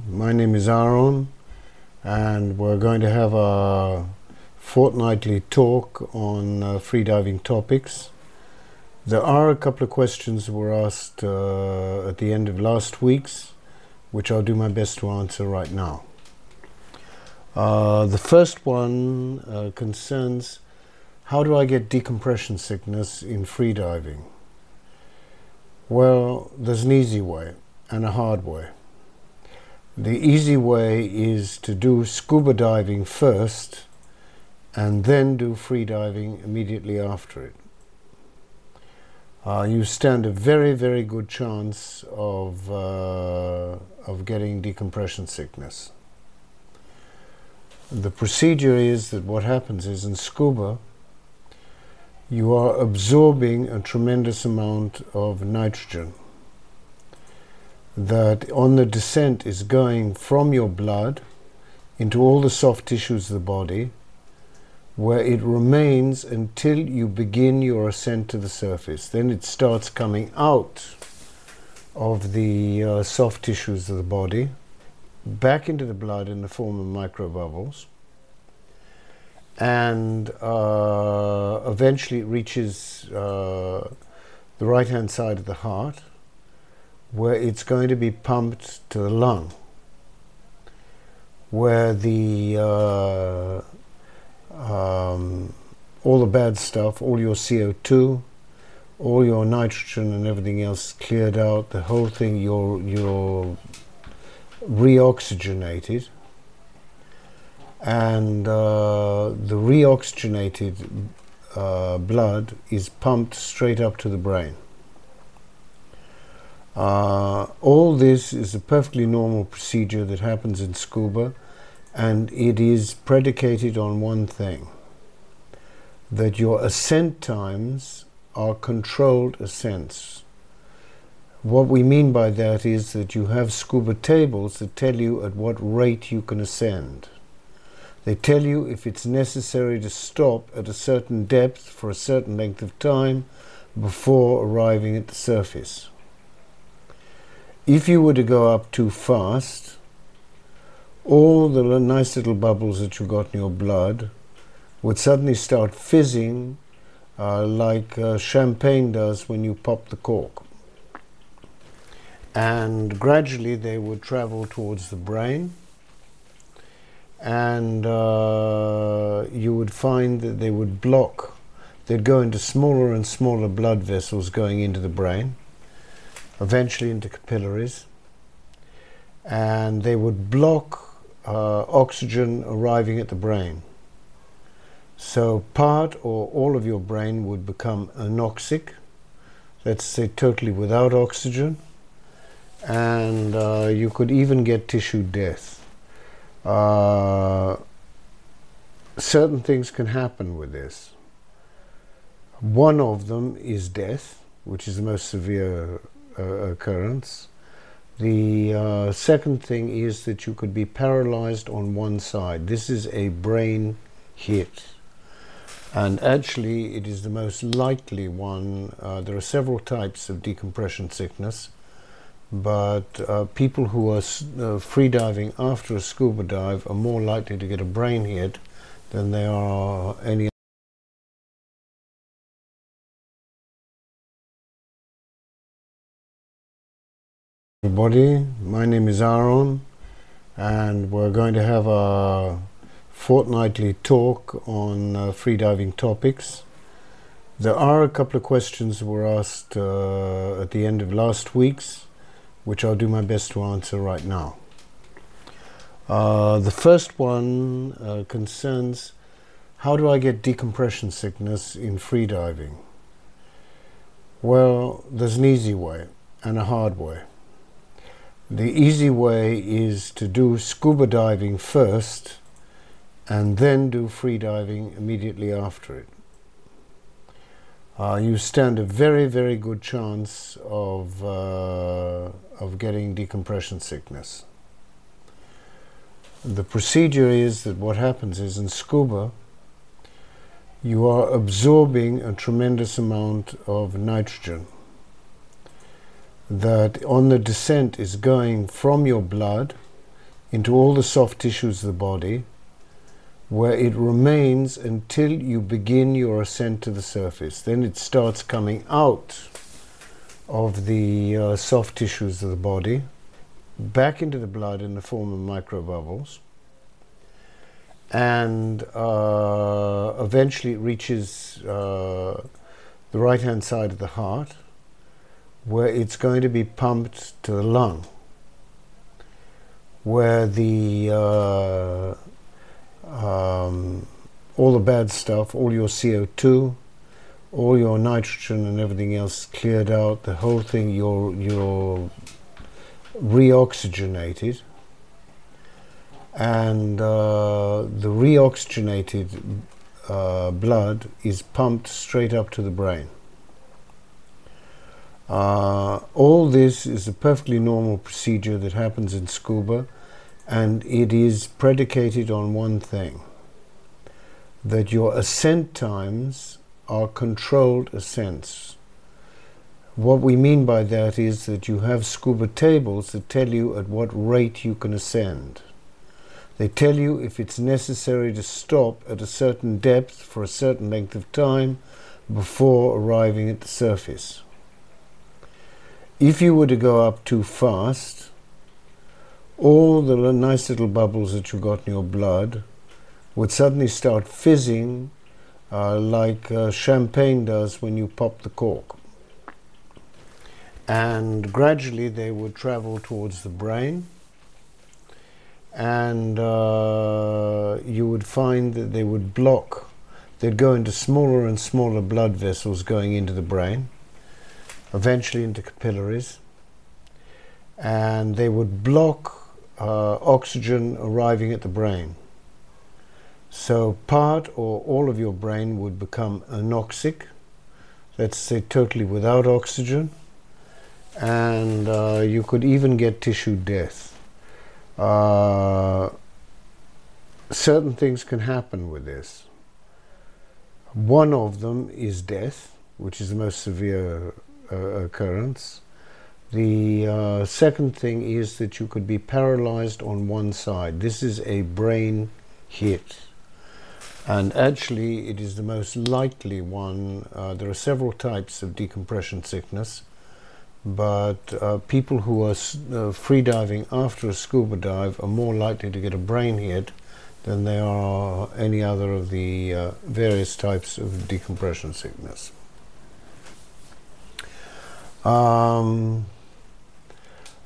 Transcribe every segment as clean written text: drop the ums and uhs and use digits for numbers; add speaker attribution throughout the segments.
Speaker 1: My name is Aharon, and we're going to have a fortnightly talk on freediving topics. There are a couple of questions that were asked at the end of last week's, which I'll do my best to answer right now. The first one concerns, how do I get decompression sickness in freediving? Well, there's an easy way and a hard way. The easy way is to do scuba diving first and then do freediving immediately after it. You stand a very, very good chance of getting decompression sickness. The procedure is that what happens is in scuba, you are absorbing a tremendous amount of nitrogen that on the descent is going from your blood into all the soft tissues of the body, where it remains until you begin your ascent to the surface. Then it starts coming out of the soft tissues of the body, back into the blood in the form of microbubbles, and eventually it reaches the right-hand side of the heart, where it's going to be pumped to the lung, where the all the bad stuff, all your CO2, all your nitrogen and everything else cleared out, the whole thing, you're reoxygenated, and the reoxygenated blood is pumped straight up to the brain. All this is a perfectly normal procedure that happens in scuba, and it is predicated on one thing: that your ascent times are controlled ascents. What we mean by that is that you have scuba tables that tell you at what rate you can ascend. They tell you if it's necessary to stop at a certain depth for a certain length of time before arriving at the surface. If you were to go up too fast, all the nice little bubbles that you got in your blood would suddenly start fizzing like champagne does when you pop the cork. And gradually they would travel towards the brain, and you would find that they would block. They'd go into smaller and smaller blood vessels going into the brain, eventually into capillaries, and they would block oxygen arriving at the brain. So part or all of your brain would become anoxic, let's say totally without oxygen, and you could even get tissue death. Certain things can happen with this. One of them is death, which is the most severe occurrence. The second thing is that you could be paralyzed on one side. This is a brain hit, and actually it is the most likely one. There are several types of decompression sickness, but people who are freediving after a scuba dive are more likely to get a brain hit than they are any. Everybody, my name is Aharon, and we're going to have a fortnightly talk on freediving topics. There are a couple of questions that were asked at the end of last week's, which I'll do my best to answer right now. The first one concerns, how do I get decompression sickness in freediving? Well, there's an easy way and a hard way. The easy way is to do scuba diving first and then do freediving immediately after it. You stand a very, very good chance of getting decompression sickness. The procedure is that what happens is in scuba, you are absorbing a tremendous amount of nitrogen that on the descent is going from your blood into all the soft tissues of the body, where it remains until you begin your ascent to the surface. Then it starts coming out of the soft tissues of the body, back into the blood in the form of microbubbles, and eventually it reaches the right-hand side of the heart, where it's going to be pumped to the lung, where the all the bad stuff, all your CO2, all your nitrogen and everything else cleared out, the whole thing, you're reoxygenated, and the reoxygenated blood is pumped straight up to the brain. All this is a perfectly normal procedure that happens in scuba, and it is predicated on one thing: that your ascent times are controlled ascents. What we mean by that is that you have scuba tables that tell you at what rate you can ascend. They tell you if it's necessary to stop at a certain depth for a certain length of time before arriving at the surface. If you were to go up too fast, all the nice little bubbles that you got in your blood would suddenly start fizzing like champagne does when you pop the cork. And gradually they would travel towards the brain, and you would find that they would block. They'd go into smaller and smaller blood vessels going into the brain, eventually into capillaries, and they would block oxygen arriving at the brain. So part or all of your brain would become anoxic, let's say totally without oxygen, and you could even get tissue death. Certain things can happen with this. One of them is death, which is the most severe occurrence. The second thing is that you could be paralyzed on one side. This is a brain hit, and actually it is the most likely one. There are several types of decompression sickness, but people who are freediving after a scuba dive are more likely to get a brain hit than they are any other of the various types of decompression sickness.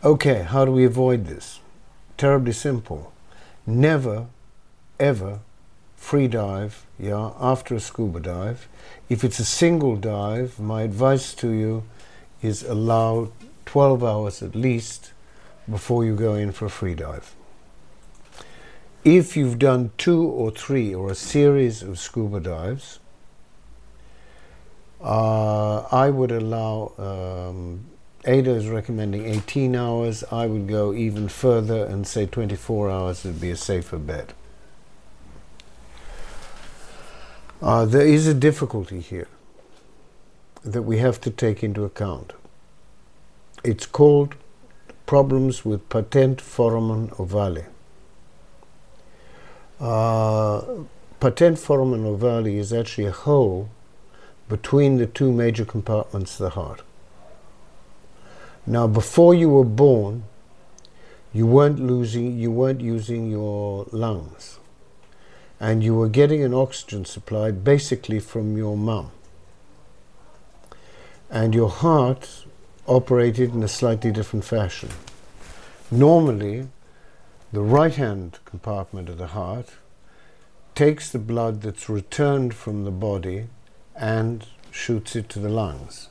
Speaker 1: Okay, how do we avoid this? Terribly simple. Never, ever freedive after a scuba dive. If it's a single dive, my advice to you is allow 12 hours at least before you go in for a freedive. If you've done 2 or 3 or a series of scuba dives, I would allow, Ada is recommending 18 hours. I would go even further and say 24 hours would be a safer bet. There is a difficulty here that we have to take into account. It's called problems with patent foramen ovale. Patent foramen ovale is actually a hole between the 2 major compartments of the heart. Now, before you were born, you weren't using your lungs, and you were getting an oxygen supply basically from your mum. And your heart operated in a slightly different fashion. Normally, the right-hand compartment of the heart takes the blood that's returned from the body and shoots it to the lungs,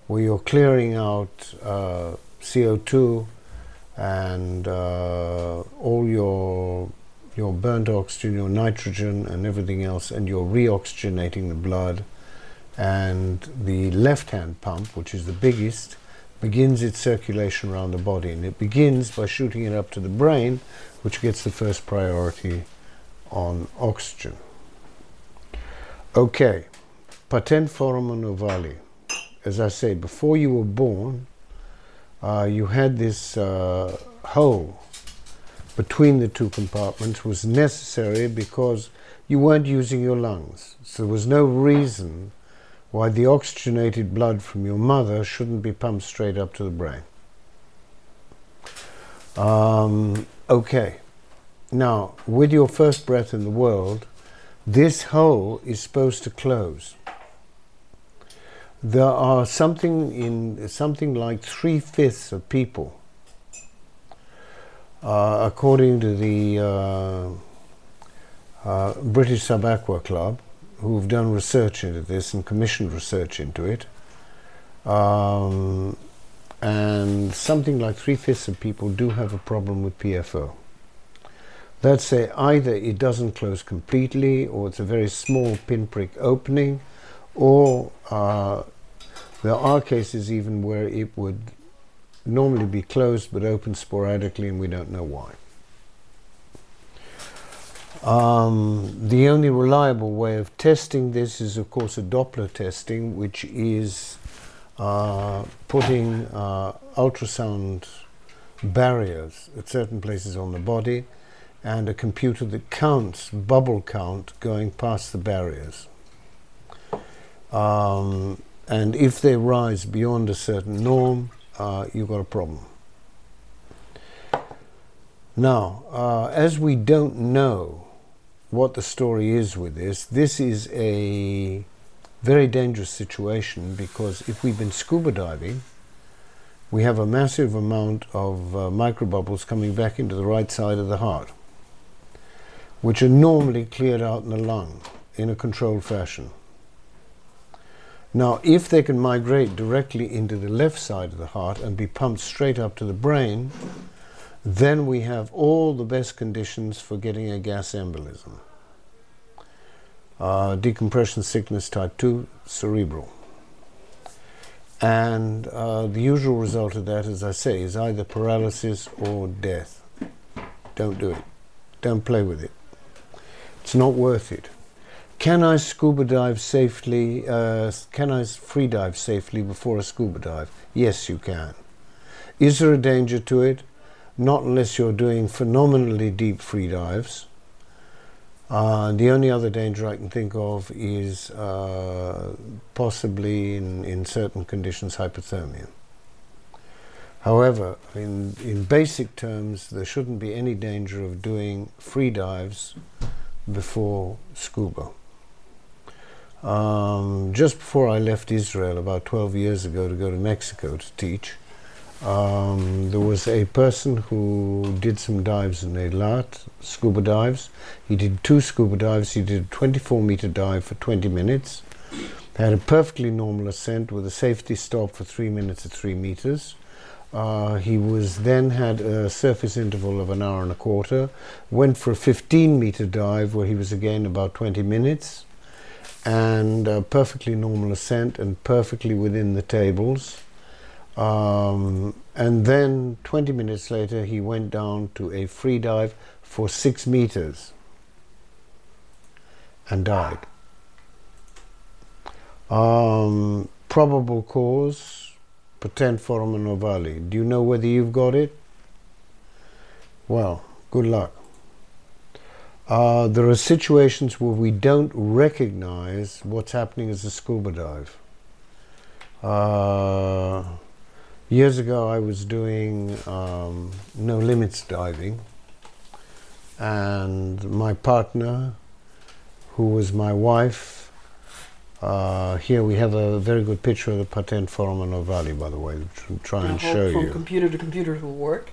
Speaker 1: where you're clearing out CO2 and all your burnt oxygen, your nitrogen and everything else, and you're reoxygenating the blood. And the left-hand pump, which is the biggest, begins its circulation around the body, and it begins by shooting it up to the brain, which gets the first priority on oxygen. Okay, patent foramen ovale. As I say, before you were born, you had this hole between the two compartments was necessary because you weren't using your lungs. So there was no reason why the oxygenated blood from your mother shouldn't be pumped straight up to the brain. Okay, now with your first breath in the world, this hole is supposed to close. There are something like 3/5 of people, according to the British Sub-Aqua Club, who've done research into this and commissioned research into it, and something like 3/5 of people do have a problem with PFO. Let's say either it doesn't close completely, or it's a very small pinprick opening, or there are cases even where it would normally be closed but open sporadically, and we don't know why. The only reliable way of testing this is, of course, a Doppler testing, which is putting ultrasound barriers at certain places on the body, and a computer that counts bubble count going past the barriers. And if they rise beyond a certain norm, you've got a problem. Now, as we don't know what the story is with this is a very dangerous situation, because if we've been scuba diving, we have a massive amount of microbubbles coming back into the right side of the heart, which are normally cleared out in the lung in a controlled fashion. Now, if they can migrate directly into the left side of the heart and be pumped straight up to the brain, then we have all the best conditions for getting a gas embolism. Decompression sickness type 2, cerebral. And the usual result of that, as I say, is either paralysis or death. Don't do it. Don't play with it. It's not worth it. Can I scuba dive safely? Can I free dive safely before a scuba dive? Yes, you can. Is there a danger to it? Not unless you're doing phenomenally deep free dives. The only other danger I can think of is possibly, in certain conditions, hypothermia. However, in basic terms, there shouldn't be any danger of doing free dives before scuba. Just before I left Israel about 12 years ago to go to Mexico to teach, there was a person who did some dives in Eilat, scuba dives. He did 2 scuba dives. He did a 24-meter dive for 20 minutes, had a perfectly normal ascent with a safety stop for 3 minutes at 3 meters. He then had a surface interval of an hour and a quarter, went for a 15-meter dive where he was again about 20 minutes, and perfectly normal ascent and perfectly within the tables. And then 20 minutes later he went down to a free dive for 6 meters and died. Probable cause, patent foramen ovale. Do you know whether you've got it? Well, good luck. There are situations where we don't recognize what's happening as a scuba dive. Years ago I was doing no limits diving, and my partner, who was my wife, here we have a very good picture of the patent foramen ovale, by the way, which I'll try and show you.
Speaker 2: From computer to computer will work.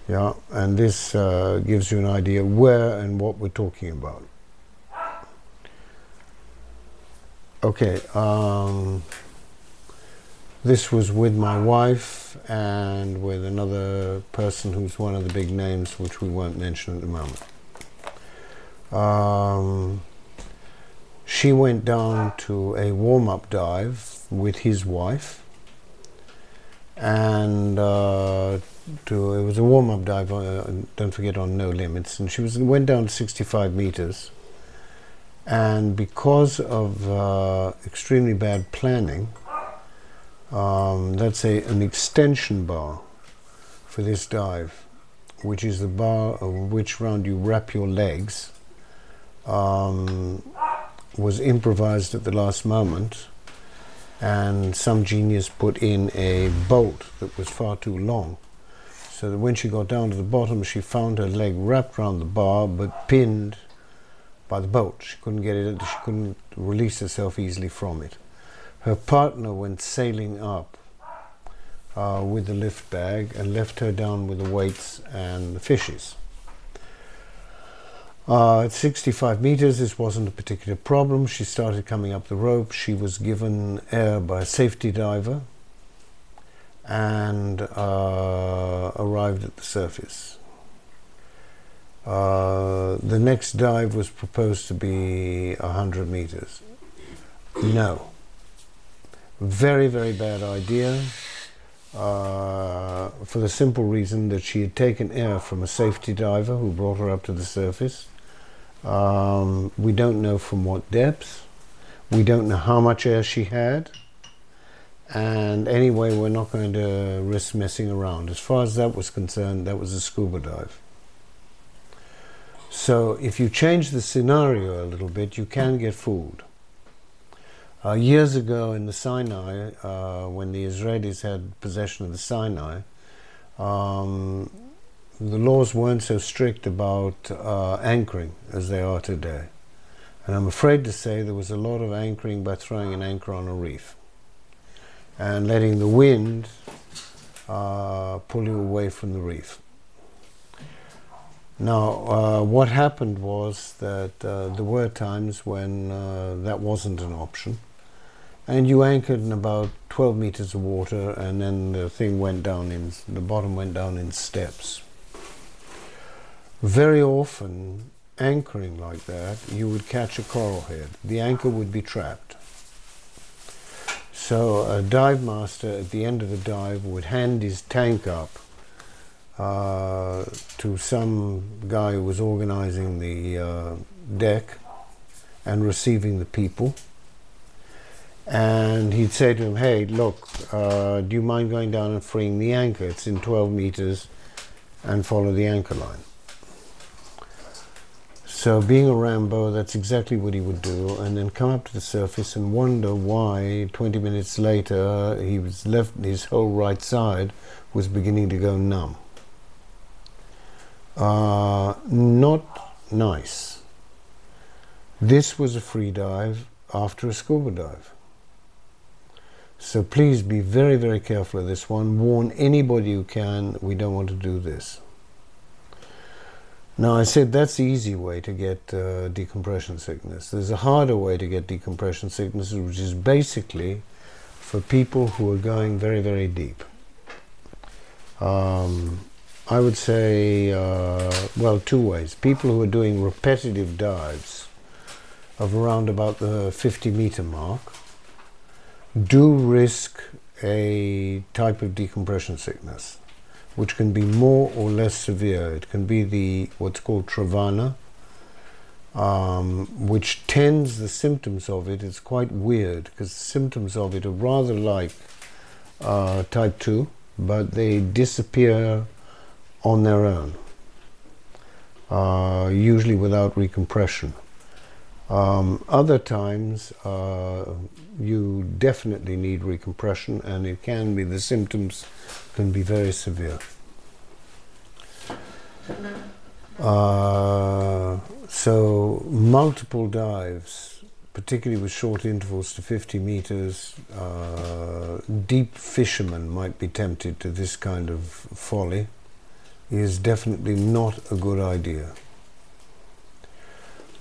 Speaker 1: Yeah, and this gives you an idea where and what we're talking about. Okay, this was with my wife and with another person who's one of the big names, which we won't mention at the moment. She went down to a warm-up dive with his wife, and it was a warm-up dive, don't forget, on no limits, and she went down to 65 meters, and because of extremely bad planning, let's say an extension bar for this dive which is the bar of which round you wrap your legs, was improvised at the last moment, and some genius put in a bolt that was far too long, so that when she got down to the bottom she found her leg wrapped around the bar but pinned by the bolt. She couldn't get it, she couldn't release herself easily from it. Her partner went sailing up with the lift bag and left her down with the weights and the fishes. At 65 meters, this wasn't a particular problem. She started coming up the rope. She was given air by a safety diver and arrived at the surface. The next dive was proposed to be 100 meters. No. Very, very bad idea, for the simple reason that she had taken air from a safety diver who brought her up to the surface. We don't know from what depth, we don't know how much air she had, and anyway we're not going to risk messing around. As far as that was concerned, that was a scuba dive. So if you change the scenario a little bit, you can get fooled. Years ago in the Sinai, when the Israelis had possession of the Sinai, the laws weren't so strict about anchoring as they are today. And I'm afraid to say there was a lot of anchoring by throwing an anchor on a reef and letting the wind pull you away from the reef. Now, what happened was that there were times when that wasn't an option, and you anchored in about 12 meters of water, and then the thing went down the bottom went down in steps. Very often, anchoring like that, you would catch a coral head. The anchor would be trapped. So a dive master at the end of the dive would hand his tank up to some guy who was organizing the deck and receiving the people. And he'd say to him, hey, look, do you mind going down and freeing the anchor? It's in 12 meters, and follow the anchor line. So being a Rambo, that's exactly what he would do, and then come up to the surface and wonder why 20 minutes later he was left, his whole right side was beginning to go numb. Not nice. This was a free dive after a scuba dive. So please be very, very careful of this one. Warn anybody who can, we don't want to do this. Now, I said that's the easy way to get decompression sickness. There's a harder way to get decompression sickness, which is basically for people who are going very, very deep. I would say, well, two ways. People who are doing repetitive dives of around about the 50-meter mark do risk a type of decompression sickness, which can be more or less severe. It can be what's called travana, which tends, the symptoms of it, it's quite weird, because the symptoms of it are rather like type 2, but they disappear on their own, usually without recompression. Other times you definitely need recompression, and it can be, the symptoms can be very severe. So multiple dives, particularly with short intervals to 50 meters, deep fishermen might be tempted to this kind of folly. Is definitely not a good idea.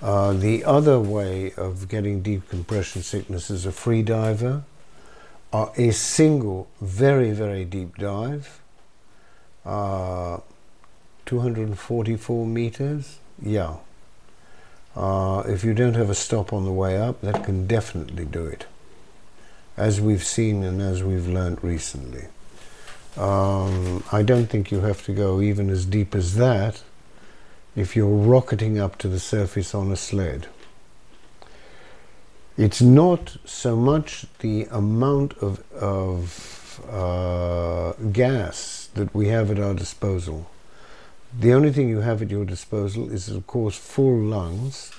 Speaker 1: The other way of getting decompression sickness as a free diver are a single very, very deep dive, 244 meters, yeah. If you don't have a stop on the way up, that can definitely do it, as we've seen and as we've learned recently. I don't think you have to go even as deep as that if you're rocketing up to the surface on a sled. It's not so much the amount of gas that we have at our disposal The only thing you have at your disposal is, of course, full lungs.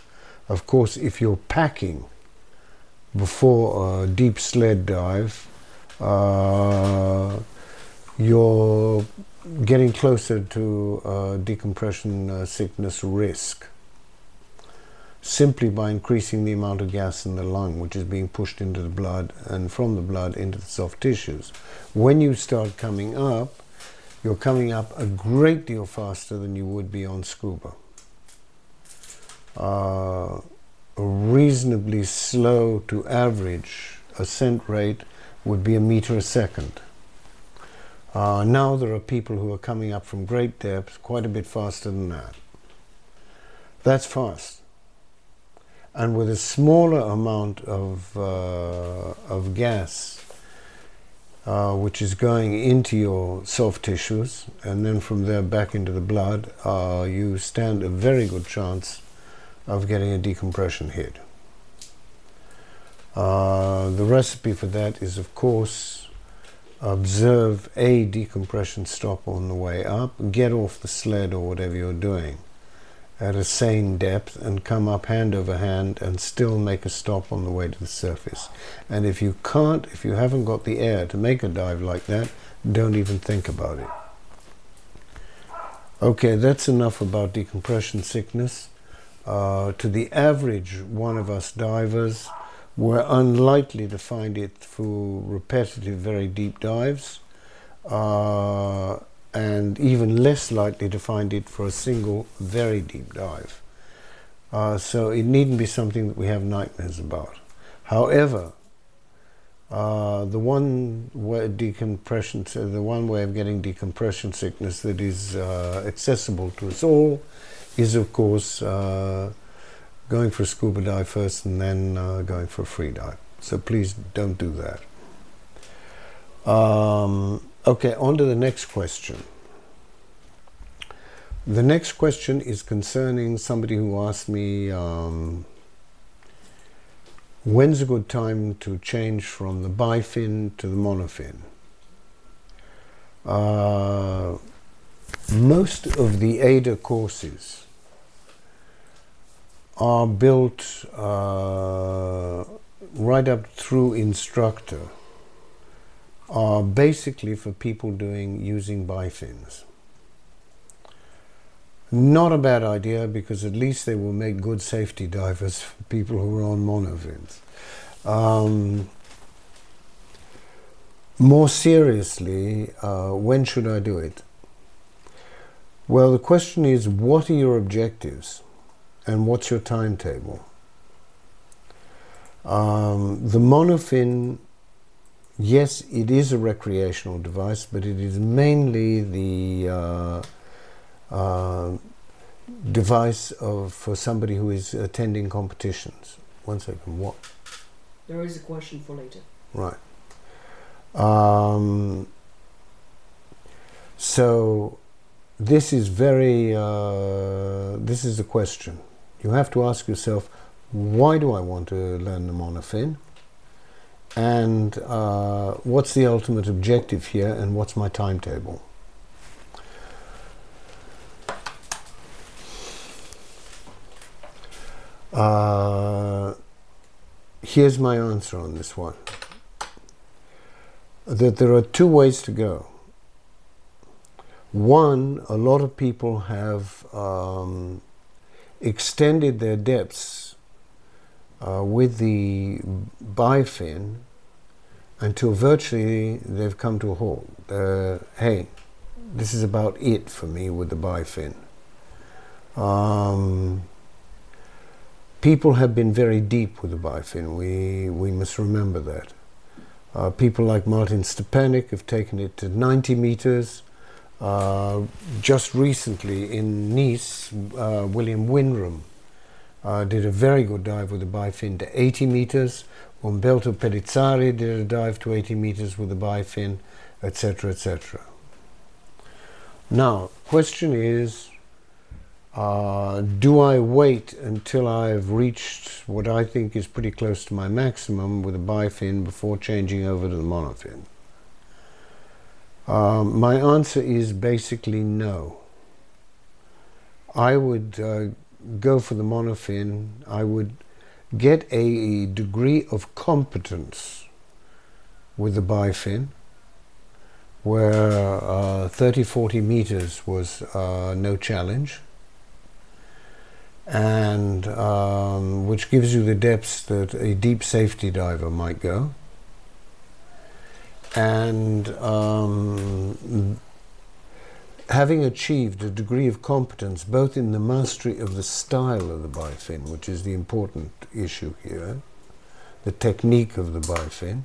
Speaker 1: Of course, if you're packing before a deep sled dive, you're getting closer to decompression sickness risk, simply by increasing the amount of gas in the lung, which is being pushed into the blood and from the blood into the soft tissues. When you start coming up, you're coming up a great deal faster than you would be on scuba. A reasonably slow to average ascent rate would be 1 meter a second. Now there are people who are coming up from great depths quite a bit faster than that. That's fast. And with a smaller amount of gas, which is going into your soft tissues, and then from there back into the blood, you stand a very good chance of getting a decompression hit. The recipe for that is, of course, observe a decompression stop on the way up, get off the sled or whatever you're doing at a sane depth, and come up hand over hand and still make a stop on the way to the surface. And if you can't, if you haven't got the air to make a dive like that, don't even think about it. Okay, that's enough about decompression sickness. To the average one of us divers, we're unlikely to find it through repetitive, very deep dives, and even less likely to find it for a single, very deep dive. So it needn't be something that we have nightmares about. However, the one way of getting decompression sickness that is accessible to us all is, of course, going for a scuba dive first and then going for a free dive. So please don't do that. Okay, on to the next question. The next question is concerning somebody who asked me, when's a good time to change from the bifin to the monofin? Most of the ADA courses are built right up through instructor, are basically for people using bifins. Not a bad idea, because at least they will make good safety divers for people who are on monofins. More seriously, when should I do it? Well, the question is, what are your objectives and what's your timetable? The monofin, yes, it is a recreational device, but it is mainly the device for somebody who is attending competitions. One second, what?
Speaker 2: There is a question for later.
Speaker 1: Right. So this is this is a question. You have to ask yourself, why do I want to learn the monofin? And what's the ultimate objective here, and what's my timetable? Here's my answer on this one. That there are two ways to go. One, a lot of people have extended their depths with the bifin until virtually they've come to a halt. Hey, this is about it for me with the bifin. People have been very deep with the bifin. We must remember that. People like Martin Stepanek have taken it to 90 meters. Just recently in Nice, William Windram did a very good dive with the bifin to 80 meters. Umberto Pellizzari did a dive to 80 meters with the bifin, etc., etc. Now, question is, do I wait until I've reached what I think is pretty close to my maximum with a bifin before changing over to the monofin? My answer is basically no. I would go for the monofin. I would get a degree of competence with the bifin, where 30-40 meters was no challenge, and which gives you the depths that a deep safety diver might go. And having achieved a degree of competence both in the mastery of the style of the bifin, which is the important issue here, the technique of the bifin.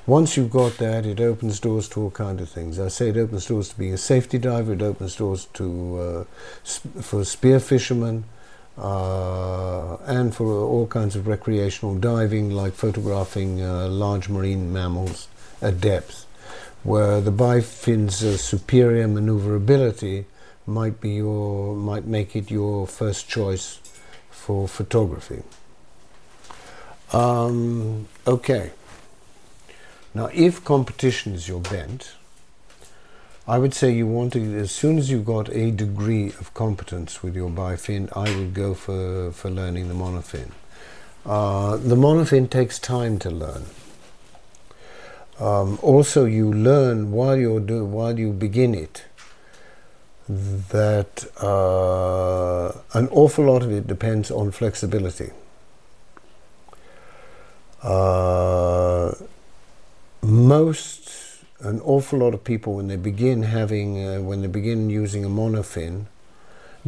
Speaker 1: Once you've got that, it opens doors to all kinds of things. I say it opens doors to being a safety diver, it opens doors to for spear fishermen, and for all kinds of recreational diving, like photographing large marine mammals at depth, where the bifin's superior maneuverability might make it your first choice for photography. Okay. Now, if competition is your bent, I would say you want to, as soon as you've got a degree of competence with your bifin, I would go for learning the monofin. The monofin takes time to learn. Also, you learn while you begin it that an awful lot of it depends on flexibility. An awful lot of people, when they begin using a monofin,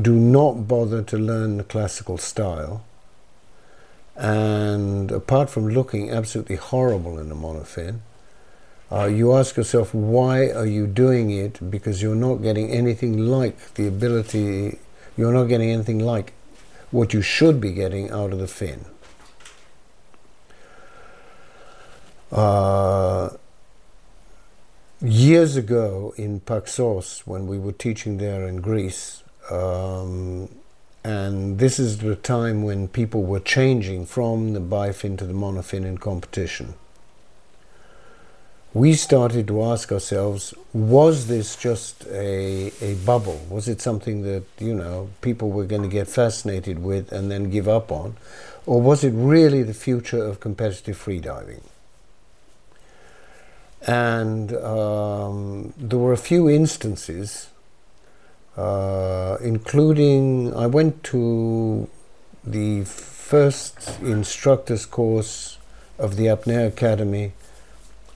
Speaker 1: do not bother to learn the classical style, and apart from looking absolutely horrible in a monofin, you ask yourself, why are you doing it? Because you're not getting anything like the ability, you're not getting anything like what you should be getting out of the fin. Years ago in Paxos, when we were teaching there in Greece, and this is the time when people were changing from the bifin to the monofin in competition, we started to ask ourselves, was this just a bubble? Was it something that, you know, people were going to get fascinated with and then give up on? Or was it really the future of competitive freediving? And there were a few instances, including, I went to the first instructor's course of the Apnea Academy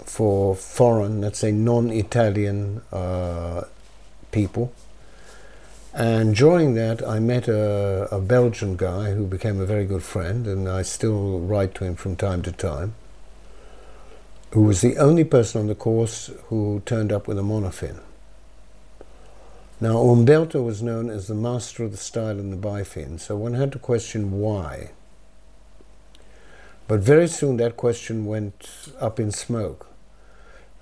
Speaker 1: for foreign, let's say non-Italian people. And during that I met a Belgian guy who became a very good friend, and I still write to him from time to time, who was the only person on the course who turned up with a monofin. Now, Umberto was known as the master of the style in the bifin, so one had to question why. But very soon that question went up in smoke,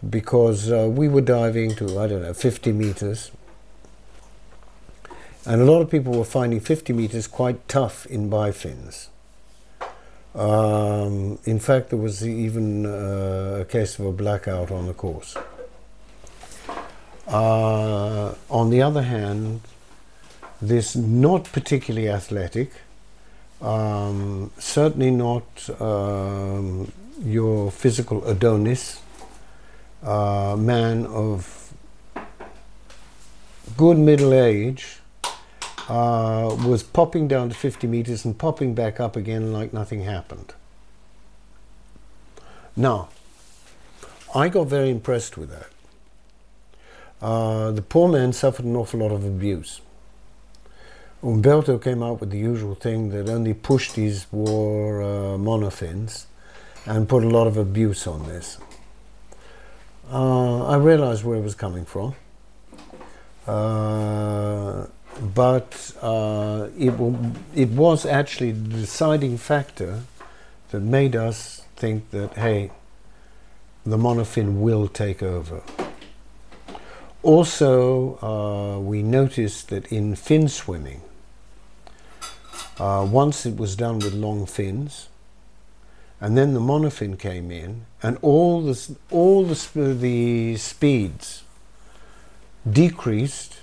Speaker 1: because we were diving to, I don't know, 50 meters, and a lot of people were finding 50 meters quite tough in bifins. In fact, there was even a case of a blackout on the course. On the other hand, this not particularly athletic, certainly not your physical Adonis, man of good middle age, was popping down to 50 meters and popping back up again like nothing happened. Now, I got very impressed with that. The poor man suffered an awful lot of abuse. Umberto came out with the usual thing that only pushtis wore monofins and put a lot of abuse on this. I realized where it was coming from. But it was actually the deciding factor that made us think that, hey, the monofin will take over. Also, we noticed that in fin swimming, once it was done with long fins, and then the monofin came in, and all the speeds decreased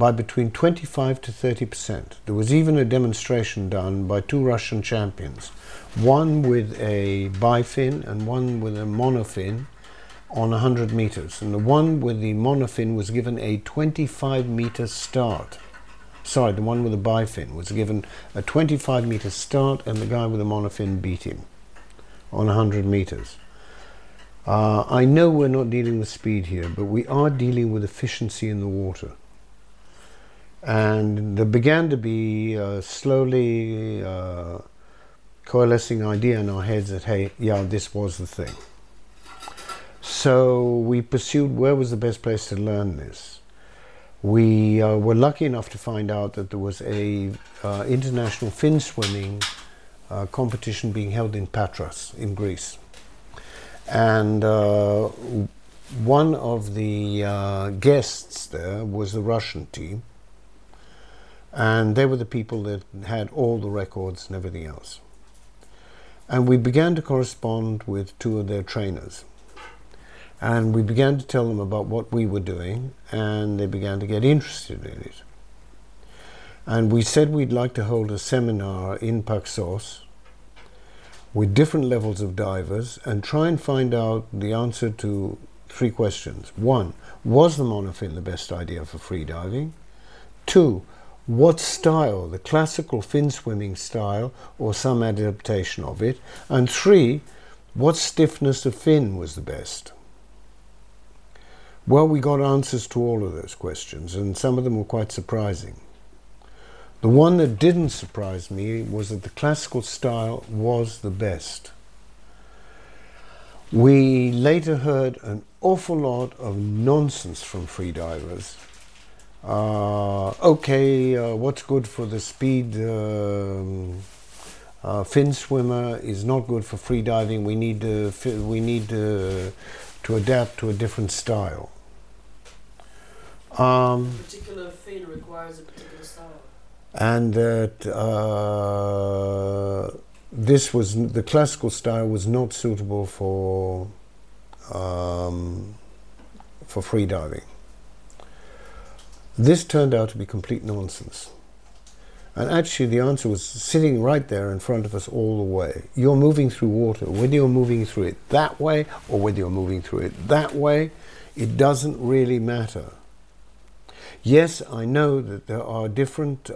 Speaker 1: by between 25 to 30%. There was even a demonstration done by two Russian champions, one with a bifin and one with a monofin on 100 meters. And the one with the monofin was given a 25-meter start. Sorry, the one with the bifin was given a 25-meter start, and the guy with the monofin beat him on 100 meters. I know we're not dealing with speed here, but we are dealing with efficiency in the water. And there began to be slowly coalescing idea in our heads that, hey, yeah, this was the thing. So we pursued where was the best place to learn this. We were lucky enough to find out that there was a international fin swimming competition being held in Patras in Greece. And one of the guests there was the Russian team, and they were the people that had all the records and everything else. And we began to correspond with two of their trainers. And we began to tell them about what we were doing, and they began to get interested in it. And we said we'd like to hold a seminar in Paxos with different levels of divers and try and find out the answer to three questions. One, was the monofin the best idea for freediving? Two, what style, the classical fin swimming style or some adaptation of it? And three, what stiffness of fin was the best? Well, we got answers to all of those questions, and some of them were quite surprising. The one that didn't surprise me was that the classical style was the best. We later heard an awful lot of nonsense from freedivers. What's good for the speed fin swimmer is not good for freediving. We need to adapt to a different style.
Speaker 2: A particular fin requires a particular style.
Speaker 1: And that the classical style was not suitable for freediving. This turned out to be complete nonsense. And actually the answer was sitting right there in front of us all the way. You're moving through water, whether you're moving through it that way or whether you're moving through it that way, it doesn't really matter. Yes, I know that there are different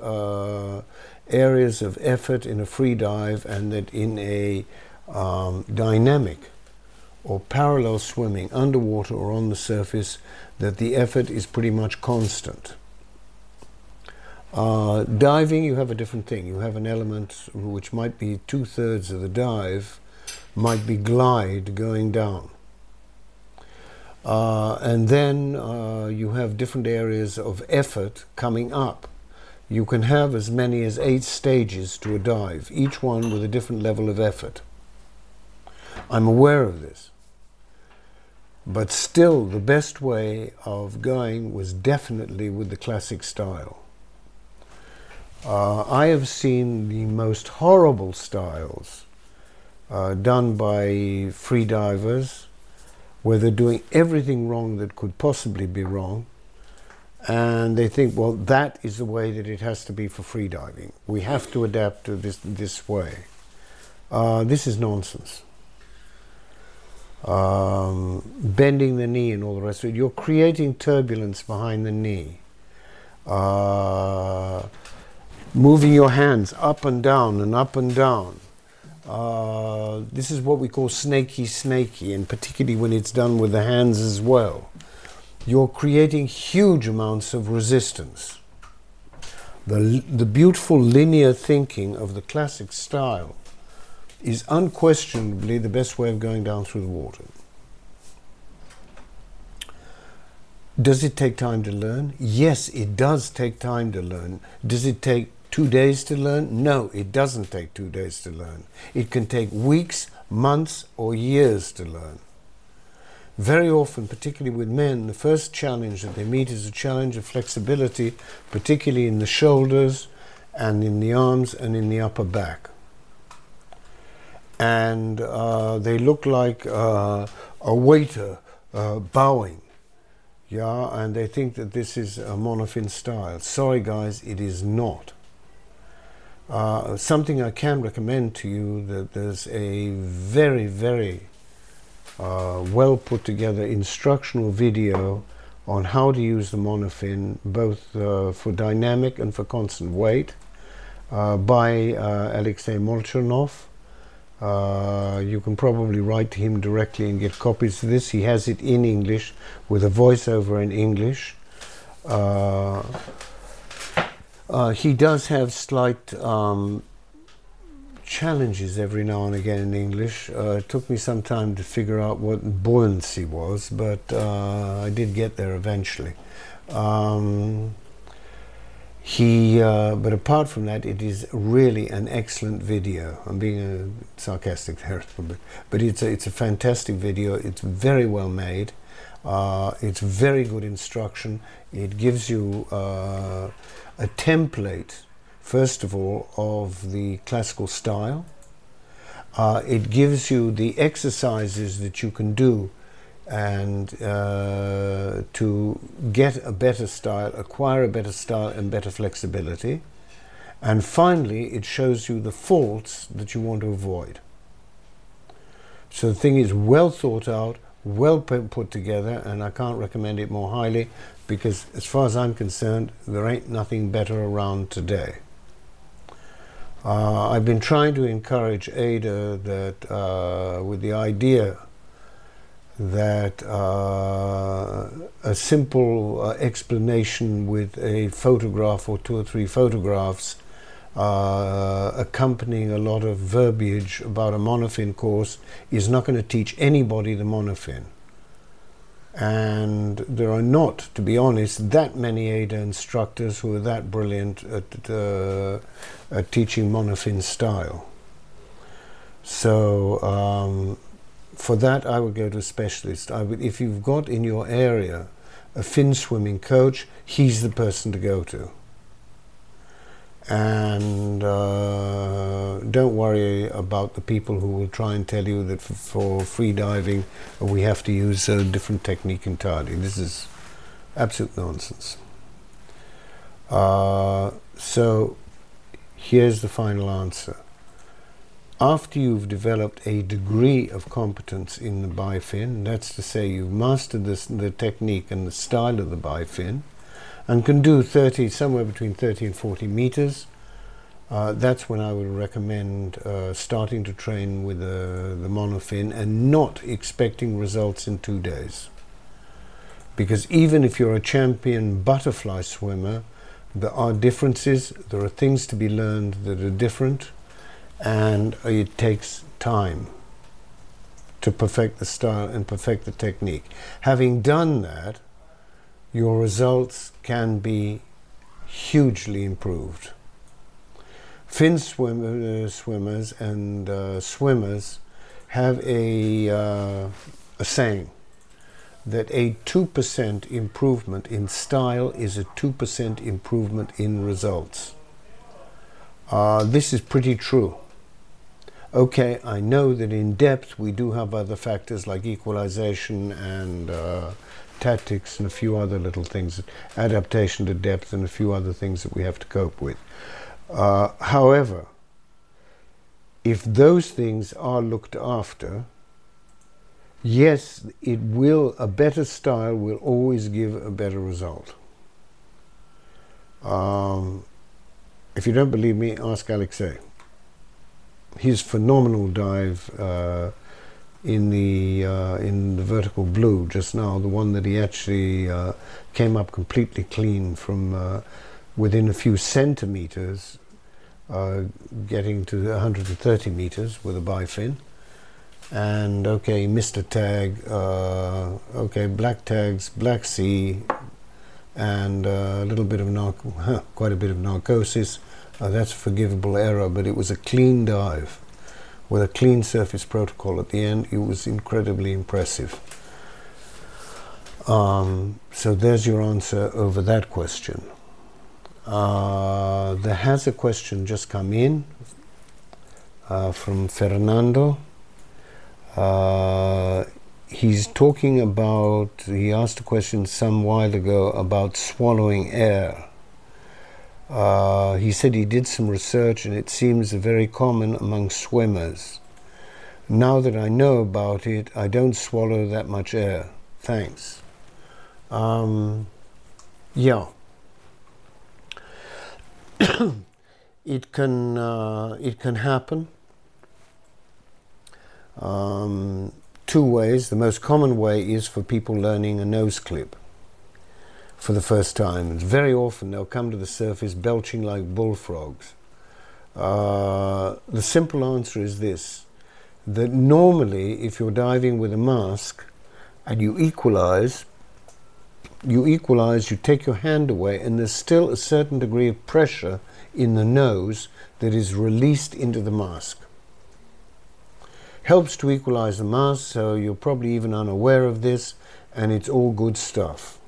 Speaker 1: areas of effort in a free dive, and that in a dynamic or parallel swimming underwater or on the surface, that the effort is pretty much constant. Diving, you have a different thing. You have an element which might be 2/3 of the dive, might be glide going down. And then you have different areas of effort coming up. You can have as many as 8 stages to a dive, each one with a different level of effort. I'm aware of this. But still, the best way of going was definitely with the classic style. I have seen the most horrible styles done by free divers, where they're doing everything wrong that could possibly be wrong, and they think, well, that is the way that it has to be for free diving. We have to adapt to this way. This is nonsense. Bending the knee and all the rest of it. You're creating turbulence behind the knee. Moving your hands up and down and up and down. This is what we call snaky, and particularly when it's done with the hands as well. You're creating huge amounts of resistance. The beautiful linear thinking of the classic style is unquestionably the best way of going down through the water. Does it take time to learn? Yes, it does take time to learn. Does it take 2 days to learn? No, it doesn't take 2 days to learn. It can take weeks, months, or years to learn. Very often, particularly with men, the first challenge that they meet is a challenge of flexibility, particularly in the shoulders and in the arms and in the upper back. And they look like a waiter bowing. Yeah, and they think that this is a monofin style. Sorry guys, it is not. Something I can recommend to you, that there's a very, very well put together instructional video on how to use the monofin, both for dynamic and for constant weight, by Aleksei Molchanov. You can probably write to him directly and get copies of this. He has it in English with a voiceover in English. He does have slight challenges every now and again in English. It took me some time to figure out what buoyancy was, but I did get there eventually. But apart from that, it is really an excellent video. I'm being sarcastic there a little bit, but it's a fantastic video. It's very well made. It's very good instruction. It gives you a template, first of all, of the classical style. It gives you the exercises that you can do and to get a better style, acquire a better style and better flexibility. And finally, it shows you the faults that you want to avoid. So the thing is well thought out, well put together, and I can't recommend it more highly, because as far as I'm concerned, there ain't nothing better around today. I've been trying to encourage Ada that with the idea that a simple explanation with a photograph or 2 or 3 photographs accompanying a lot of verbiage about a monofin course is not going to teach anybody the monofin. And there are not, to be honest, that many Ada instructors who are that brilliant at teaching monofin style. So for that, I would go to a specialist. If you've got in your area a fin swimming coach, he's the person to go to. And don't worry about the people who will try and tell you that for free diving we have to use a different technique entirely. This is absolute nonsense. So here's the final answer. After you've developed a degree of competence in the bifin, that's to say you've mastered the technique and the style of the bifin, and can do somewhere between 30 and 40 meters, that's when I would recommend starting to train with the monofin and not expecting results in 2 days. Because even if you're a champion butterfly swimmer, there are differences, there are things to be learned that are different, and it takes time to perfect the style and perfect the technique. Having done that, your results can be hugely improved. Fin swimmers and swimmers have a saying that a 2% improvement in style is a 2% improvement in results. This is pretty true. Okay, I know that in depth we do have other factors like equalization and tactics and a few other little things, adaptation to depth and a few other things that we have to cope with. However, if those things are looked after, yes, a better style will always give a better result. If you don't believe me, ask Aleksei. His phenomenal dive in the vertical blue just now, the one that he actually came up completely clean from within a few centimeters, getting to 130 meters with a bifin. And okay, he missed a tag. Okay, black tags, Black Sea, and a little bit of quite a bit of narcosis. That's a forgivable error, but it was a clean dive with a clean surface protocol at the end. It was incredibly impressive. So there's your answer over that question. There has a question just come in from Fernando. he's talking about, he asked a question some while ago about swallowing air. He said he did some research and it seems very common among swimmers. Now that I know about it, I don't swallow that much air. Thanks. Yeah. It can happen. Two ways. The most common way is for people learning a nose clip for the first time. And very often they'll come to the surface belching like bullfrogs. The simple answer is this, that normally if you're diving with a mask and you equalize, you take your hand away and there's still a certain degree of pressure in the nose that is released into the mask. Helps to equalize the mask, so you're probably even unaware of this, and it's all good stuff.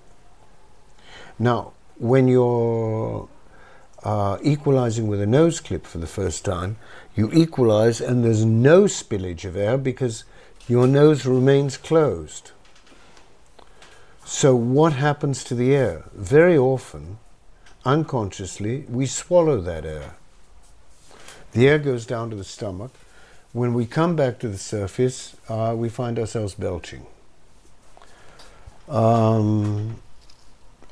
Speaker 1: Now, when you're equalizing with a nose clip for the first time, you equalize and there's no spillage of air because your nose remains closed. So what happens to the air? Very often, unconsciously, we swallow that air. The air goes down to the stomach. When we come back to the surface, we find ourselves belching.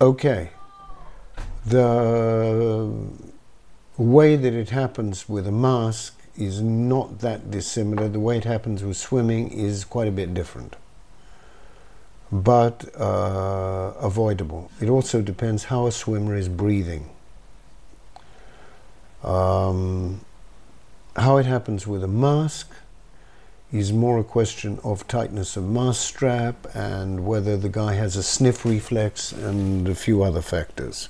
Speaker 1: Okay. The way that it happens with a mask is not that dissimilar. The way it happens with swimming is quite a bit different, but avoidable. It also depends how a swimmer is breathing. How it happens with a mask is more a question of tightness of mask strap and whether the guy has a sniff reflex and a few other factors.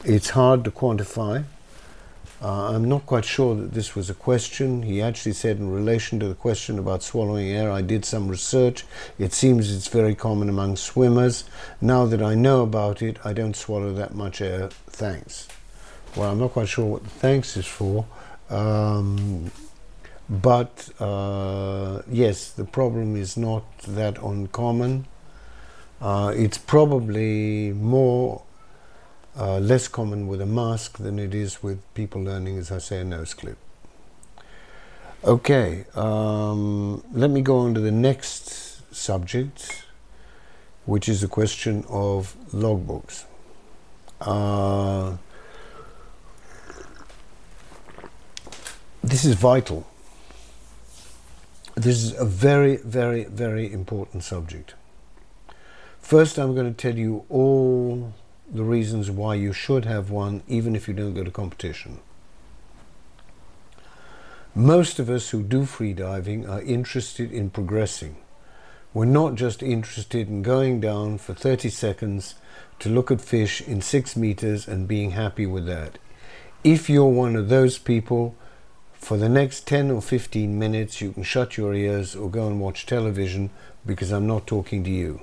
Speaker 1: It's hard to quantify. I'm not quite sure that this was a question. He actually said in relation to the question about swallowing air, I did some research. It seems it's very common among swimmers. Now that I know about it, I don't swallow that much air. Thanks. Well, I'm not quite sure what the thanks is for. But yes, the problem is not that uncommon. It's probably less common with a mask than it is with people learning, as I say, a nose clip. Okay, let me go on to the next subject, which is the question of logbooks. This is vital. This is a very, very, very important subject. First, I'm going to tell you all the reasons why you should have one, even if you don't go to competition. Most of us who do freediving are interested in progressing. We're not just interested in going down for 30 seconds to look at fish in 6 meters and being happy with that. If you're one of those people, for the next 10 or 15 minutes, you can shut your ears or go and watch television because I'm not talking to you.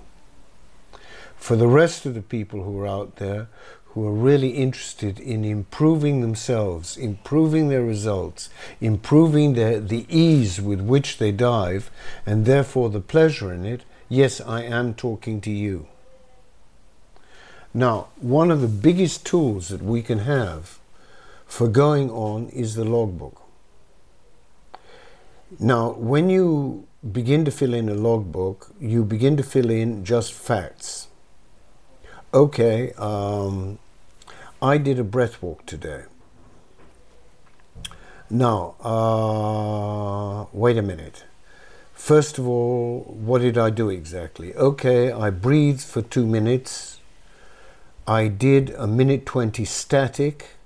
Speaker 1: For the rest of the people who are out there who are really interested in improving themselves, improving their results, improving the ease with which they dive, and therefore the pleasure in it, yes, I am talking to you. Now, one of the biggest tools that we can have for going on is the logbook. Now, when you begin to fill in a logbook, you begin to fill in just facts. Okay, I did a breath walk today. Now, wait a minute. First of all, what did I do exactly? Okay, I breathed for 2 minutes. I did 1:20 static.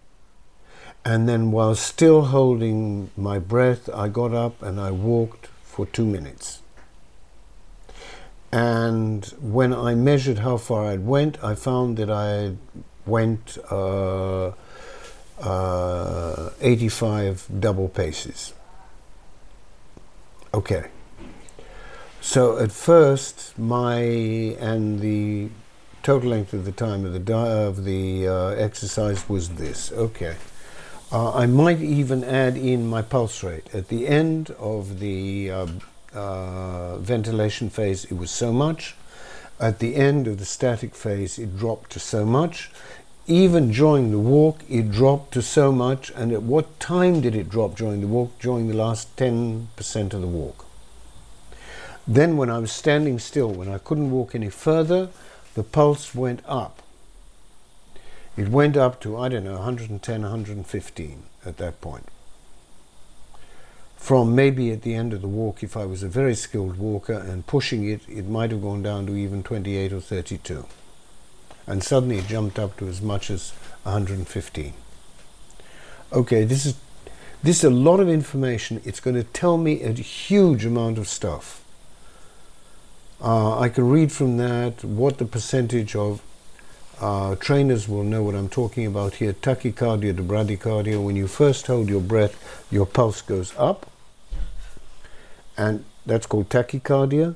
Speaker 1: And then while still holding my breath, I got up and I walked for 2 minutes. And when I measured how far I went, I found that I went 85 double paces. Okay. So at first, the total length of the time of the exercise was this. Okay. I might even add in my pulse rate. At the end of the ventilation phase, it was so much. At the end of the static phase, it dropped to so much. Even during the walk, it dropped to so much. And at what time did it drop during the walk? During the last 10% of the walk. Then when I was standing still, when I couldn't walk any further, the pulse went up. It went up to, I don't know, 110, 115 at that point. From maybe at the end of the walk, if I was a very skilled walker and pushing it, it might have gone down to even 28 or 32. And suddenly it jumped up to as much as 115. Okay, this is a lot of information. It's going to tell me a huge amount of stuff. I can read from that what the percentage of trainers will know what I'm talking about here. Tachycardia to bradycardia. When you first hold your breath, your pulse goes up, and that's called tachycardia.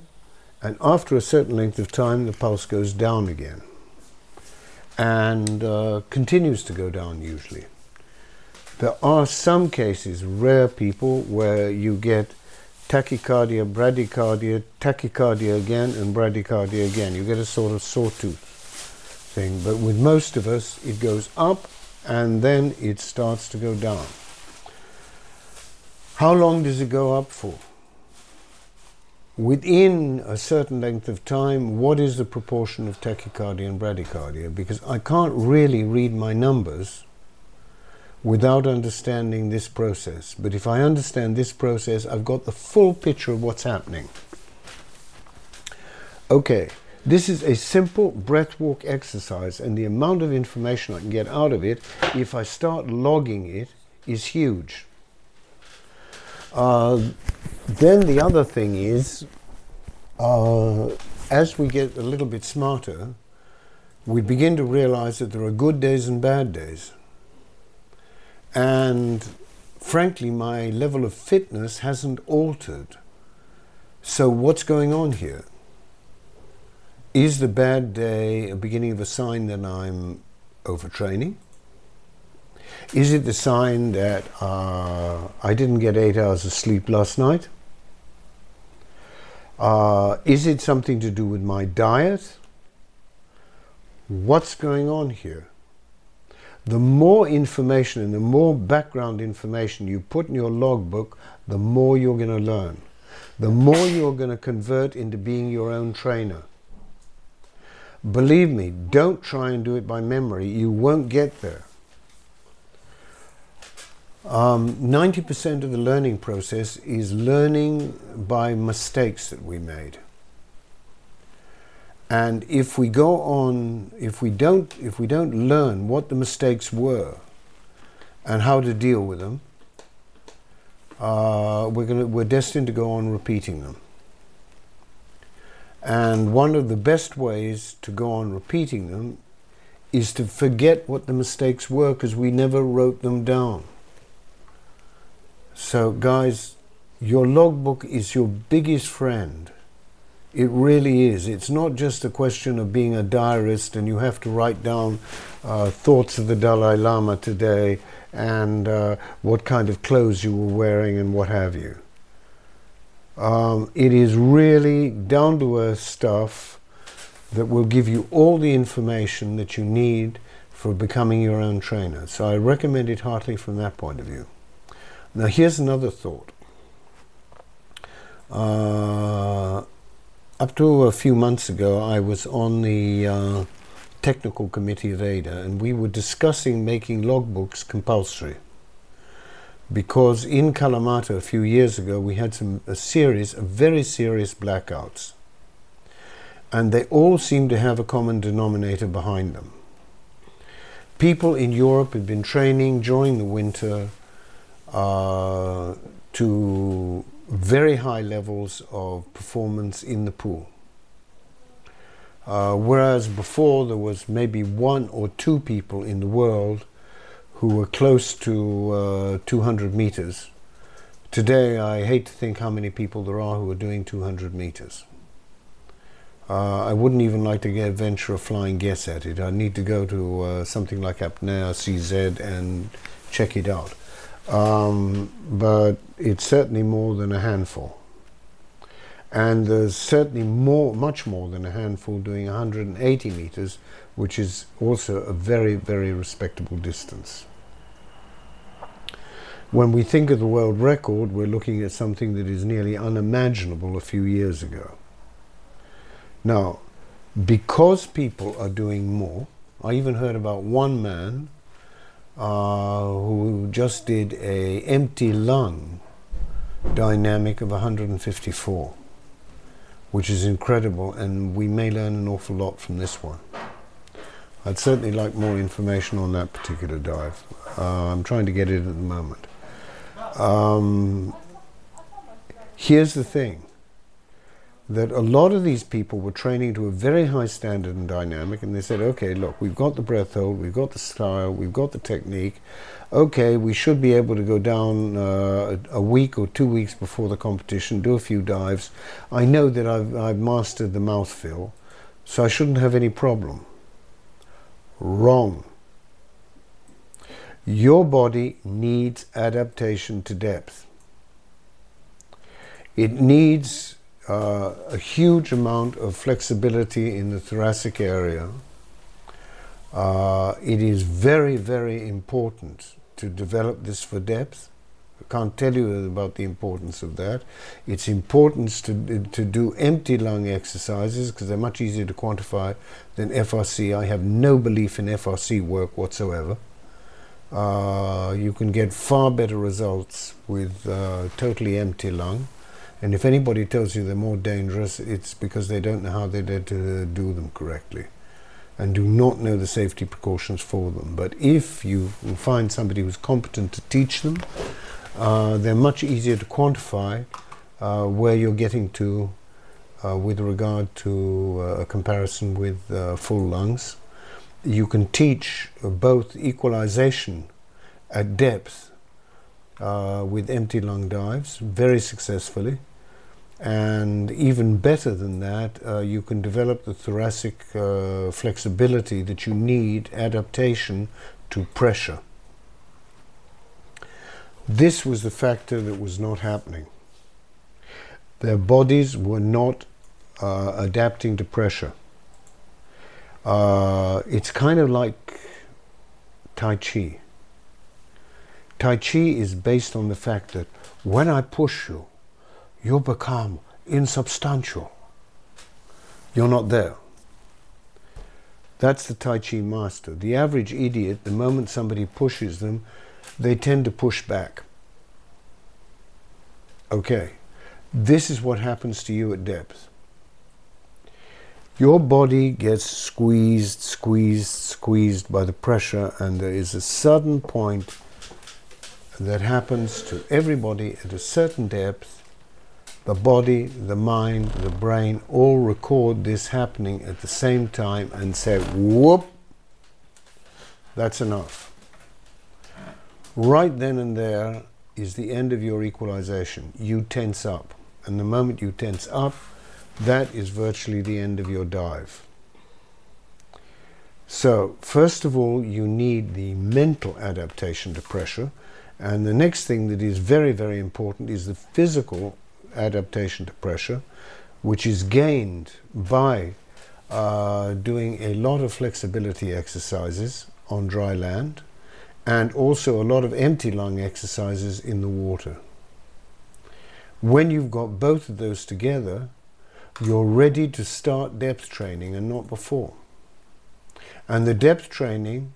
Speaker 1: And after a certain length of time, the pulse goes down again, and continues to go down usually. There are some cases, rare people, where you get tachycardia, bradycardia, tachycardia again, and bradycardia again. You get a sort of sawtooth thing. But with most of us, it goes up and then it starts to go down. How long does it go up for? Within a certain length of time, what is the proportion of tachycardia and bradycardia? Because I can't really read my numbers without understanding this process. But if I understand this process, I've got the full picture of what's happening. Okay, this is a simple breath walk exercise, and the amount of information I can get out of it, if I start logging it, is huge. Then the other thing is, as we get a little bit smarter, we begin to realize that there are good days and bad days. And frankly, my level of fitness hasn't altered. So what's going on here? Is the bad day a beginning of a sign that I'm overtraining? Is it the sign that I didn't get 8 hours of sleep last night? Is it something to do with my diet? What's going on here? The more information and the more background information you put in your logbook, the more you're going to learn. The more you're going to convert into being your own trainer. Believe me, don't try and do it by memory. You won't get there. 90% of the learning process is learning by mistakes that we made. And if we go on, if we don't learn what the mistakes were and how to deal with them, we're destined to go on repeating them. And one of the best ways to go on repeating them is to forget what the mistakes were, because we never wrote them down. So guys, your logbook is your biggest friend. It really is. It's not just a question of being a diarist and you have to write down thoughts of the Dalai Lama today and what kind of clothes you were wearing and what have you. It is really down-to-earth stuff that will give you all the information that you need for becoming your own trainer. So I recommend it heartily from that point of view. Now here's another thought. Up to a few months ago, I was on the technical committee of ADA, and we were discussing making logbooks compulsory. Because in Kalamata a few years ago, we had a series of very serious blackouts. And they all seemed to have a common denominator behind them. People in Europe had been training during the winter to very high levels of performance in the pool. Whereas before there was maybe 1 or 2 people in the world who were close to 200 meters. Today I hate to think how many people there are who are doing 200 meters. I wouldn't even like to venture a flying guess at it. I need to go to something like Apnea CZ and check it out. But it's certainly more than a handful. And there's certainly much more than a handful doing 180 meters, which is also a very, very respectable distance. When we think of the world record, we're looking at something that is nearly unimaginable a few years ago. Now, because people are doing more, I even heard about one man who just did a empty lung dynamic of 154, which is incredible, and we may learn an awful lot from this one. I'd certainly like more information on that particular dive. I'm trying to get it at the moment. Here's the thing, that a lot of these people were training to a very high standard in dynamic, and they said, okay, look, we've got the breath hold, we've got the style, we've got the technique. Okay, we should be able to go down a week or 2 weeks before the competition, do a few dives. I know that I've mastered the mouth fill, so I shouldn't have any problem. Wrong. Your body needs adaptation to depth. It needs a huge amount of flexibility in the thoracic area. It is very, very important to develop this for depth. I can't tell you about the importance of that. It's important to do empty lung exercises because they're much easier to quantify than FRC. I have no belief in FRC work whatsoever. You can get far better results with totally empty lung. And if anybody tells you they're more dangerous, it's because they don't know how they're to do them correctly and do not know the safety precautions for them. But if you find somebody who's competent to teach them, they're much easier to quantify where you're getting to with regard to a comparison with full lungs. You can teach both equalization at depth with empty lung dives very successfully, and even better than that, you can develop the thoracic flexibility that you need, adaptation to pressure. This was the factor that was not happening. Their bodies were not adapting to pressure. It's kind of like Tai Chi. Tai Chi is based on the fact that when I push you, you become insubstantial. You're not there. That's the Tai Chi master. The average idiot, the moment somebody pushes them, they tend to push back. Okay, this is what happens to you at depth. Your body gets squeezed, squeezed, squeezed by the pressure, and there is a sudden point that happens to everybody at a certain depth. The body, the mind, the brain all record this happening at the same time and say, whoop, that's enough. Right then and there is the end of your equalization. You tense up, and the moment you tense up, that is virtually the end of your dive. So, first of all, you need the mental adaptation to pressure, and the next thing that is very, very important is the physical adaptation to pressure, which is gained by doing a lot of flexibility exercises on dry land, and also a lot of empty lung exercises in the water. When you've got both of those together, you're ready to start depth training and not before. And the depth training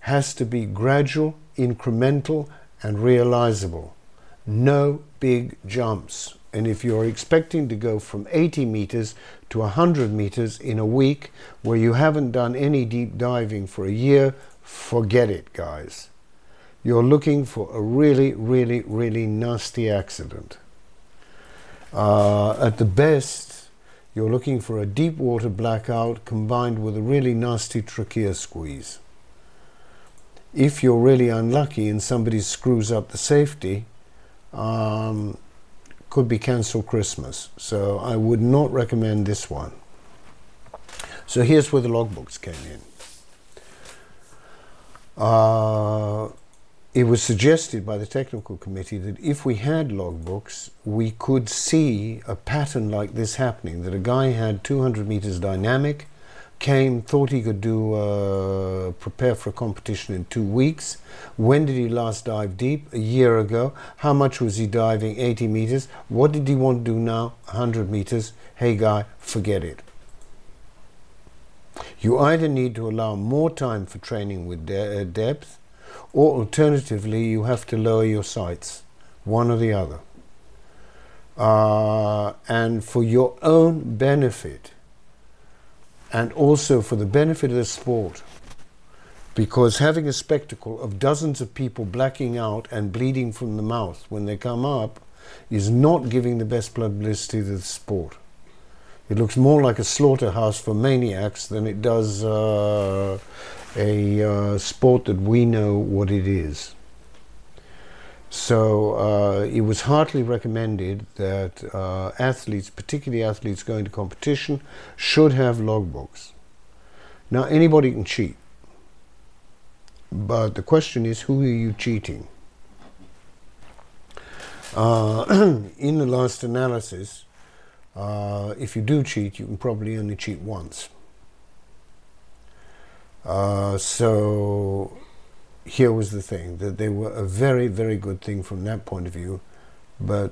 Speaker 1: has to be gradual, incremental, and realizable. No big jumps. And if you're expecting to go from 80 meters to 100 meters in a week where you haven't done any deep diving for a year, forget it, guys. You're looking for a really, really, really nasty accident. At the best, you're looking for a deep water blackout combined with a really nasty trachea squeeze. If you're really unlucky and somebody screws up the safety, could be cancel Christmas. So I would not recommend this one. So here's where the logbooks came in. it was suggested by the technical committee that if we had logbooks, we could see a pattern like this happening, that a guy had 200 meters dynamic, came, thought he could do prepare for a competition in 2 weeks. When did he last dive deep? A year ago. How much was he diving? 80 meters. What did he want to do now? 100 meters. Hey guy, forget it. You either need to allow more time for training with depth, or alternatively you have to lower your sights, one or the other. And for your own benefit, and also for the benefit of the sport, because having a spectacle of dozens of people blacking out and bleeding from the mouth when they come up is not giving the best publicity to the sport. It looks more like a slaughterhouse for maniacs than it does a sport that we know what it is. So it was heartily recommended that athletes, particularly athletes going to competition, should have logbooks. Now anybody can cheat, but the question is, who are you cheating? In the last analysis, if you do cheat, you can probably only cheat once. So here was the thing, that they were a very, very good thing from that point of view, but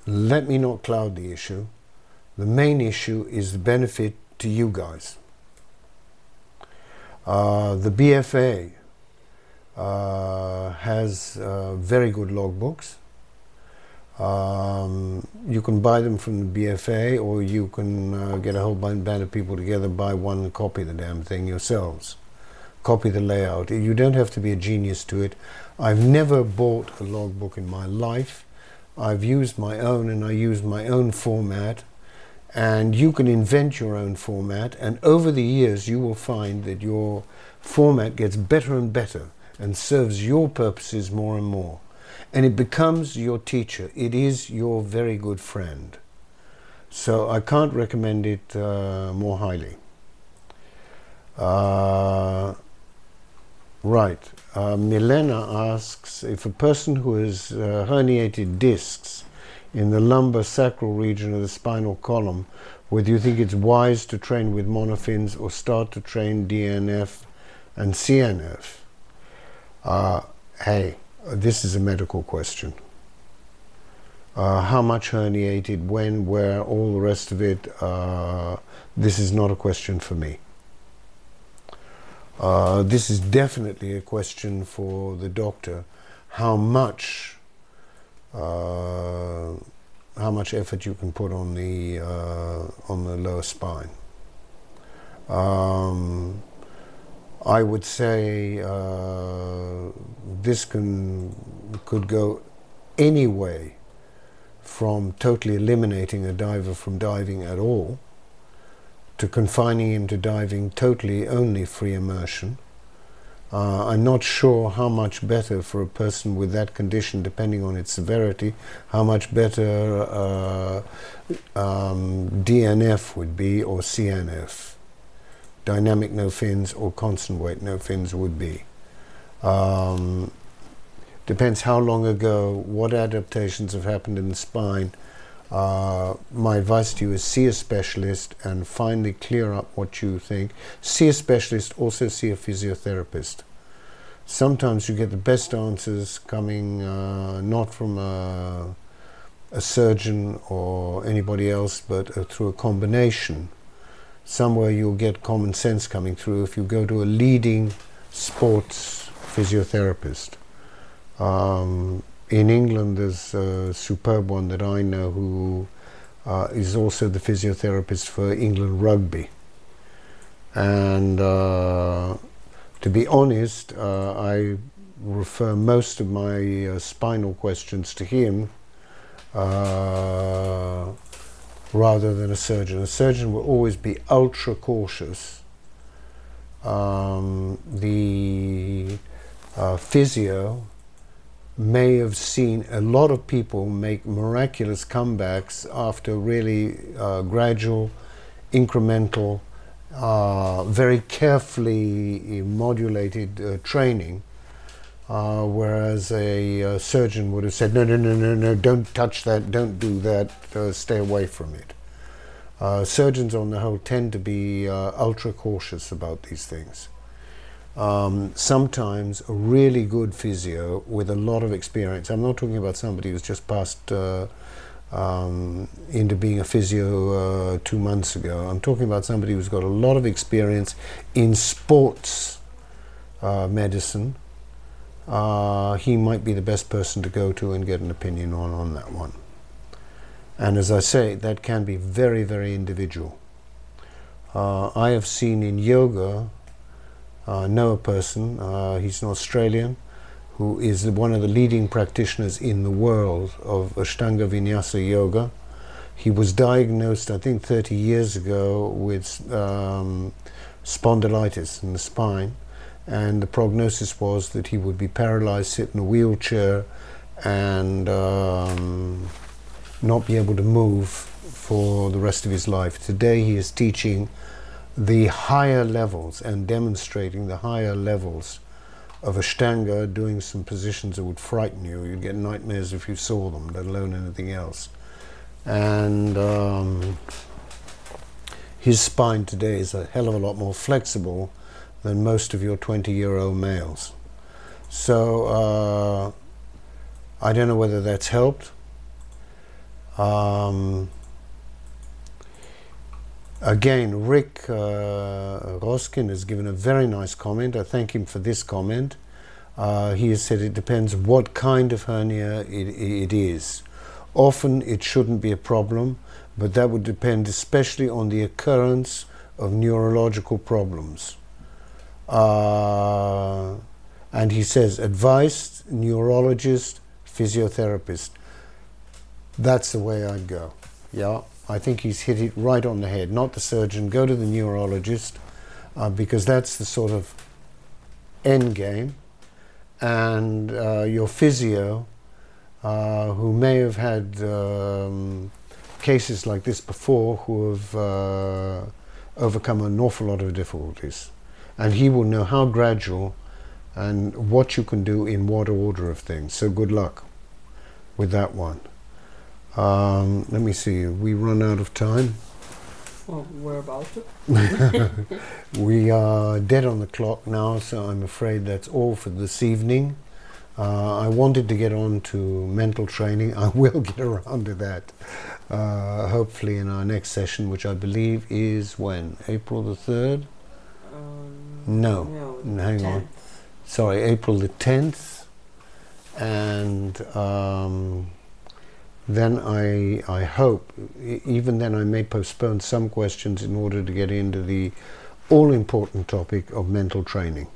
Speaker 1: let me not cloud the issue. The main issue is the benefit to you guys. The BFA has very good logbooks. You can buy them from the BFA, or you can get a whole band of people together, buy one and copy the damn thing yourselves. Copy the layout. You don't have to be a genius to it. I've never bought a logbook in my life. I've used my own, and I use my own format, and you can invent your own format, and over the years you will find that your format gets better and better and serves your purposes more and more, and it becomes your teacher. It is your very good friend. So I can't recommend it more highly. Right. Milena asks, if a person who has herniated discs in the lumbar sacral region of the spinal column, whether you think it's wise to train with monofins or start to train DNF and CNF. Hey, this is a medical question. How much herniated, when, where, all the rest of it, this is not a question for me. This is definitely a question for the doctor. How much effort you can put on the lower spine. I would say this could go any way from totally eliminating a diver from diving at all, to confining him to diving totally only free immersion. I'm not sure how much better for a person with that condition, depending on its severity, how much better DNF would be, or CNF. Dynamic no fins or constant weight no fins would be. Depends how long ago, what adaptations have happened in the spine. My advice to you is see a specialist and finally clear up what you think. See a specialist, also see a physiotherapist. Sometimes you get the best answers coming not from a surgeon or anybody else, but through a combination. Somewhere you'll get common sense coming through if you go to a leading sports physiotherapist. In England, there's a superb one that I know who is also the physiotherapist for England rugby. And to be honest, I refer most of my spinal questions to him rather than a surgeon. A surgeon will always be ultra cautious. The physio may have seen a lot of people make miraculous comebacks after really gradual, incremental, very carefully modulated training. whereas a surgeon would have said, no, no, no, no, no, don't touch that, don't do that, stay away from it. Surgeons on the whole tend to be ultra cautious about these things. Sometimes a really good physio with a lot of experience, I'm not talking about somebody who's just passed into being a physio 2 months ago. I'm talking about somebody who's got a lot of experience in sports medicine. He might be the best person to go to and get an opinion on that one. And as I say, that can be very, very individual. I have seen in yoga, know a person, he's an Australian, who is one of the leading practitioners in the world of Ashtanga Vinyasa Yoga. He was diagnosed, I think, 30 years ago with spondylitis in the spine, and the prognosis was that he would be paralyzed, sit in a wheelchair, and not be able to move for the rest of his life. Today he is teaching the higher levels and demonstrating the higher levels of Ashtanga, doing some positions that would frighten you. You'd get nightmares if you saw them, let alone anything else. And his spine today is a hell of a lot more flexible than most of your 20-year-old males. So I don't know whether that's helped. Again, Rick Roskin has given a very nice comment. I thank him for this comment. He has said it depends what kind of hernia it is. Often it shouldn't be a problem, but that would depend especially on the occurrence of neurological problems. And he says, advice, neurologist, physiotherapist. That's the way I'd go. Yeah, I think he's hit it right on the head. Not the surgeon, go to the neurologist, because that's the sort of end game. And your physio, who may have had cases like this before, who have overcome an awful lot of difficulties. And he will know how gradual and what you can do in what order of things. So good luck with that one. Let me see, we run out of time.
Speaker 2: Well, we're about to.
Speaker 1: We are dead on the clock now, so I'm afraid that's all for this evening. I wanted to get on to mental training. I will get around to that, hopefully in our next session, which I believe is when? April the 3rd? No, hang 10th. On. Sorry, April the 10th. And then I hope, even then I may postpone some questions in order to get into the all-important topic of mental training.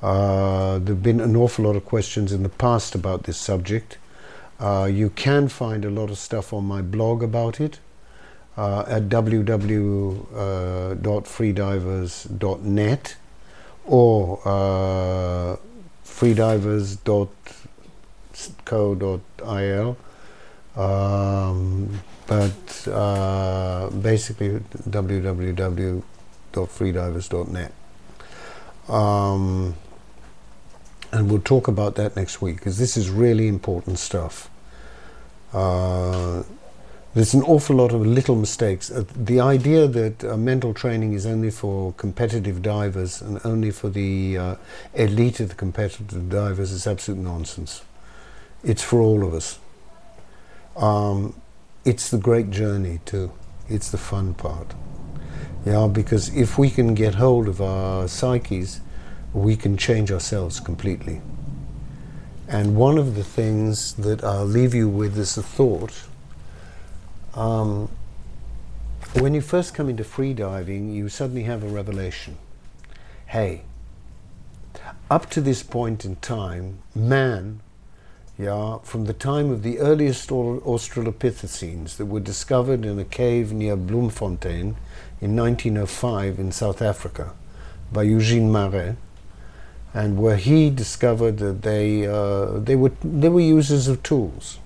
Speaker 1: There have been an awful lot of questions in the past about this subject. You can find a lot of stuff on my blog about it at www.freedivers.net or freedivers.co.il. But basically www.freedivers.net. And we'll talk about that next week, because this is really important stuff. There's an awful lot of little mistakes. The idea that mental training is only for competitive divers and only for the elite of the competitive divers is absolute nonsense. It's for all of us. It's the great journey too. It's the fun part. Yeah, because if we can get hold of our psyches, we can change ourselves completely. And one of the things that I'll leave you with is a thought. When you first come into freediving, you suddenly have a revelation. Hey, up to this point in time, man, yeah, from the time of the earliest Australopithecines that were discovered in a cave near Bloemfontein in 1905 in South Africa by Eugene Marais, and where he discovered that they were users of tools.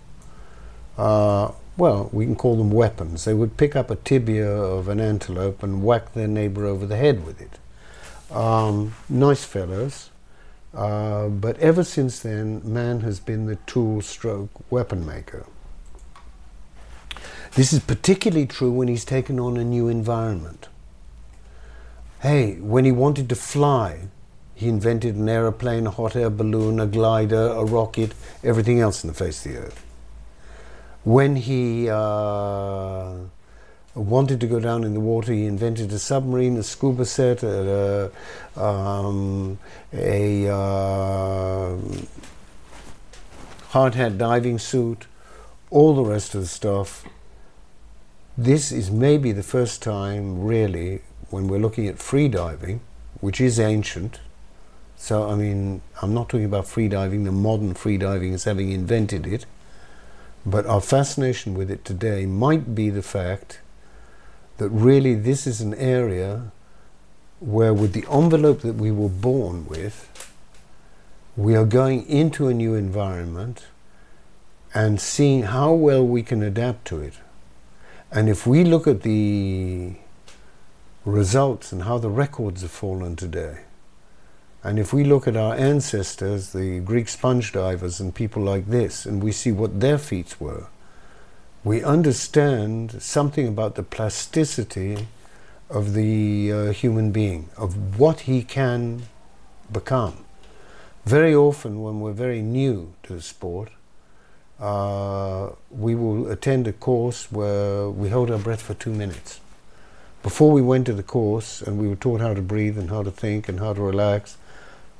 Speaker 1: Well, we can call them weapons. They would pick up a tibia of an antelope and whack their neighbor over the head with it. Nice fellows, But ever since then, man has been the tool-stroke weapon maker. This is particularly true when he's taken on a new environment. Hey, when he wanted to fly, he invented an aeroplane, a hot air balloon, a glider, a rocket, everything else on the face of the earth. When he wanted to go down in the water, he invented a submarine, a scuba set, a hard hat diving suit, all the rest of the stuff. This is maybe the first time, really, when we're looking at freediving, which is ancient. So, I mean, I'm not talking about freediving, the modern freediving as having invented it, but our fascination with it today might be the fact that really this is an area where, with the envelope that we were born with, we are going into a new environment and seeing how well we can adapt to it. And if we look at the results and how the records have fallen today, and if we look at our ancestors, the Greek sponge divers and people like this, and we see what their feats were, we understand something about the plasticity of the human being, of what he can become. Very often when we're very new to the sport, we will attend a course where we hold our breath for 2 minutes. Before we went to the course and we were taught how to breathe and how to think and how to relax,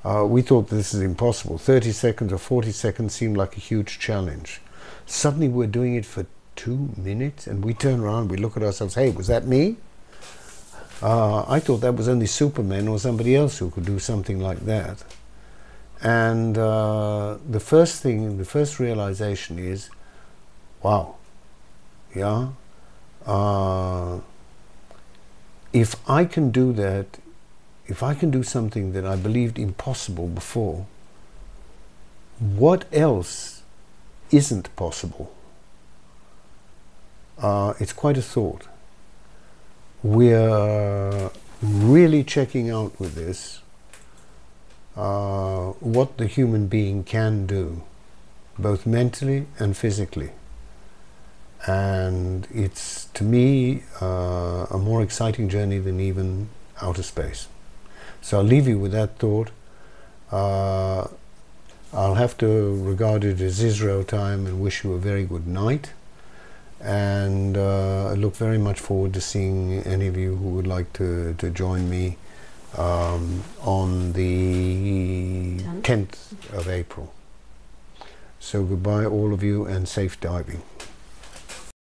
Speaker 1: we thought this is impossible. 30 seconds or 40 seconds seemed like a huge challenge. Suddenly we're doing it for 2 minutes and we turn around, we look at ourselves, hey, was that me? I thought that was only Superman or somebody else who could do something like that. And the first realization is, wow, yeah, if I can do that, if I can do something that I believed impossible before, what else isn't possible? It's quite a thought. We're really checking out with this what the human being can do, both mentally and physically. And it's, to me, a more exciting journey than even outer space. So I'll leave you with that thought. I'll have to regard it as Israel time and wish you a very good night. And I look very much forward to seeing any of you who would like to join me on the 10th of April. So goodbye all of you and safe diving.